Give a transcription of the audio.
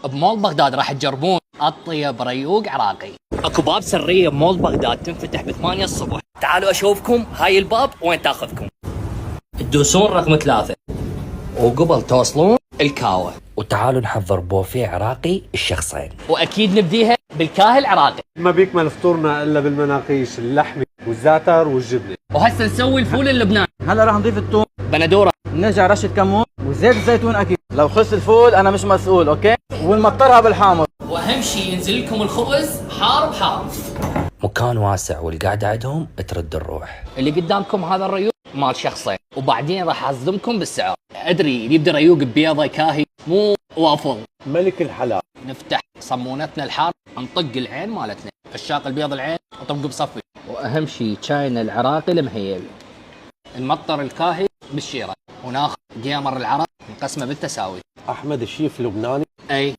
بمول بغداد راح تجربون اطيب ريوق عراقي. اكو باب سريه بمول بغداد تنفتح ب8 الصبح. تعالوا اشوفكم هاي الباب وين تاخذكم. تدوسون رقم 3 وقبل توصلون الكاوة، وتعالوا نحضر بوفيه عراقي الشخصين، واكيد نبديها بالكاهي العراقي. ما بيكمل فطورنا الا بالمناقيش، اللحمه والزعتر والجبنه. وهسه نسوي الفول اللبناني. هلا راح نضيف الثوم، بندوره، نرجع رشه كمون وزيت الزيتون اكيد. لو خلص الفول انا مش مسؤول، اوكي؟ ونمطرها بالحامض. واهم شيء ينزل لكم الخبز حار بحار. مكان واسع والقعده عندهم ترد الروح. اللي قدامكم هذا الريوق مال شخصين، وبعدين راح اصدمكم بالسعر. ادري يبدا ريوق ببيضه كاهي مو وافل. ملك الحلا. نفتح صمونتنا الحار، نطق العين مالتنا، عشاق البيض العين وطبق بصفي. واهم شيء شاينا العراقي المهيل. نمطر الكاهي بالشيره وناخذ قيامر العرق نقسمه بالتساوي. احمد الشيف لبناني. اي